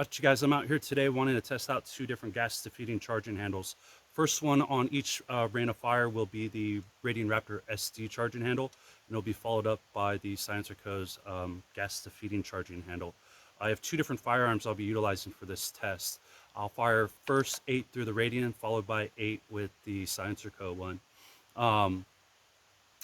Alright, you guys, I'm out here today wanting to test out two different gas defeating charging handles. First one on each rain of fire will be the Radian Raptor SD charging handle, and it'll be followed up by the SilencerCo's gas defeating charging handle. I have two different firearms I'll be utilizing for this test. I'll fire first 8 through the Radian, followed by 8 with the SilencerCo one.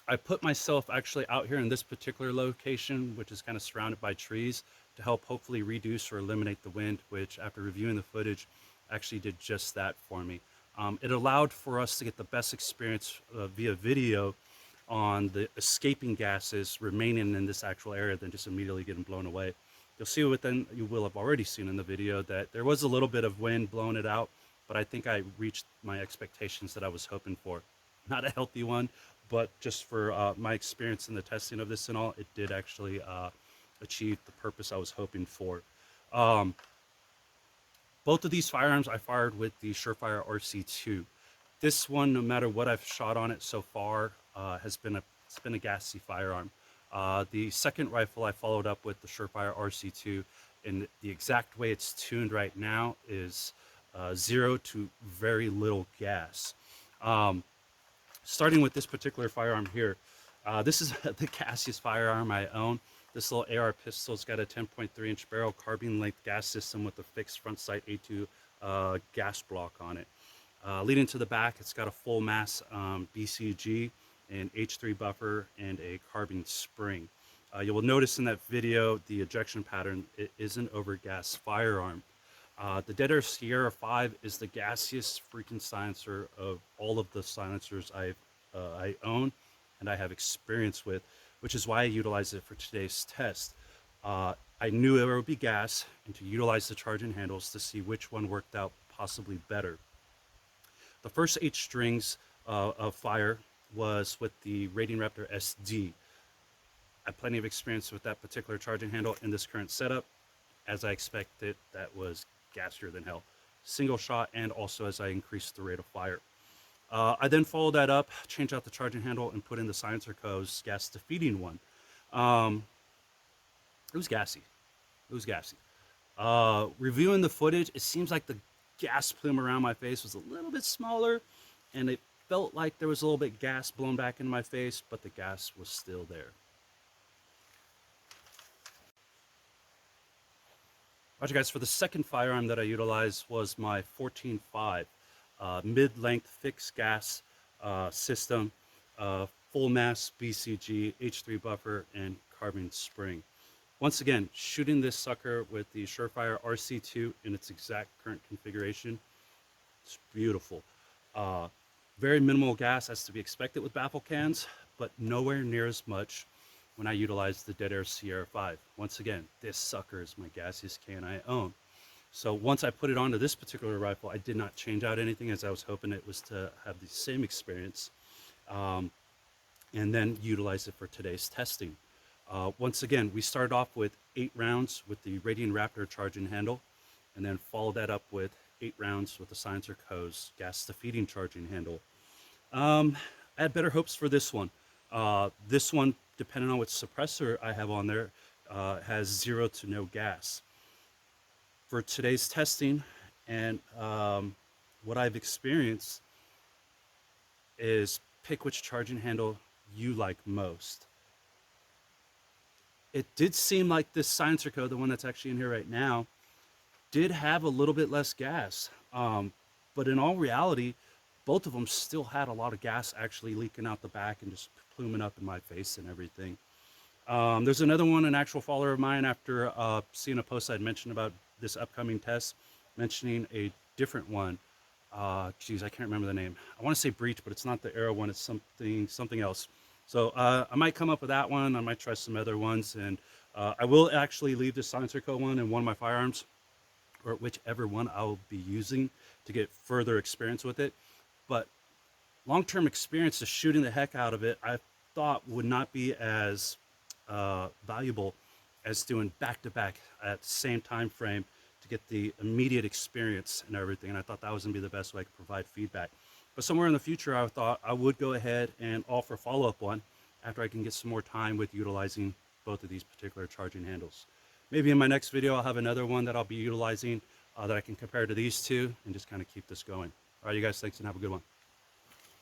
I put myself actually out here in this particular location, which is kind of surrounded by trees, to help hopefully reduce or eliminate the wind, which after reviewing the footage actually did just that for me. It allowed for us to get the best experience via video on the escaping gases remaining in this actual area than just immediately getting blown away. You'll see within, you will have already seen in the video that there was a little bit of wind blowing it out, but I think I reached my expectations that I was hoping for. Not a healthy one, but just for my experience in the testing of this and all, it did actually achieve the purpose I was hoping for. Both of these firearms I fired with the Surefire RC2. This one, no matter what I've shot on it so far, it's been a gassy firearm. The second rifle I followed up with the Surefire RC2, and the exact way it's tuned right now is 0 to very little gas. Starting with this particular firearm here, this is the gassiest firearm I own. This little AR pistol's got a 10.3-inch barrel carbine length gas system with a fixed front sight A2 gas block on it. Leading to the back, it's got a full mass BCG, an H3 buffer, and a carbine spring. You will notice in that video the ejection pattern. It is an overgas firearm. The Dead Air Sierra 5 is the gassiest freaking silencer of all of the silencers I own and I have experience with, which is why I utilize it for today's test. I knew there would be gas, and to utilize the charging handles to see which one worked out possibly better. The first 8 strings of fire was with the Radian Raptor SD. I have plenty of experience with that particular charging handle in this current setup. As I expected, that was gassier than hell. Single shot, and also as I increased the rate of fire. I then followed that up, changed out the charging handle, and put in the SilencerCo's gas defeating one. It was gassy. It was gassy. Reviewing the footage, it seems like the gas plume around my face was a little bit smaller, and it felt like there was a little bit gas blown back into my face, but the gas was still there. Alright, guys, for the second firearm that I utilized was my 14.5 mid-length fixed gas system, full mass BCG, H3 buffer, and carbine spring. Once again, shooting this sucker with the Surefire RC2 in its exact current configuration, it's beautiful. Very minimal gas as to be expected with baffle cans, but nowhere near as much when I utilize the Dead Air Sierra 5. Once again, this sucker is my gassiest can I own. So once I put it onto this particular rifle, I did not change out anything, as I was hoping it was to have the same experience, and then utilize it for today's testing. Once again, we started off with 8 rounds with the Radian Raptor charging handle, and then followed that up with 8 rounds with the SilencerCo's gas defeating charging handle. I had better hopes for this one. This one, depending on what suppressor I have on there, has 0 to no gas. For today's testing and what I've experienced is pick which charging handle you like most. It did seem like this SilencerCo, the one that's actually in here right now, did have a little bit less gas. But in all reality, both of them still had a lot of gas actually leaking out the back and just pluming up in my face and everything. There's another one, an actual follower of mine, after seeing a post I'd mentioned about this upcoming test, mentioning a different one. Geez, I can't remember the name. I want to say Breach, but it's not the Arrow one. It's something else. So I might come up with that one. I might try some other ones, and I will actually leave the SilencerCo one in one of my firearms, or whichever one I'll be using to get further experience with it. But long-term experience of shooting the heck out of it, I thought would not be as valuable as doing back-to-back at the same time frame to get the immediate experience and everything. And I thought that was going to be the best way I could provide feedback. But somewhere in the future, I thought I would go ahead and offer a follow-up one after I can get some more time with utilizing both of these particular charging handles. Maybe in my next video, I'll have another one that I'll be utilizing that I can compare to these two and just kind of keep this going. All right, you guys, thanks and have a good one.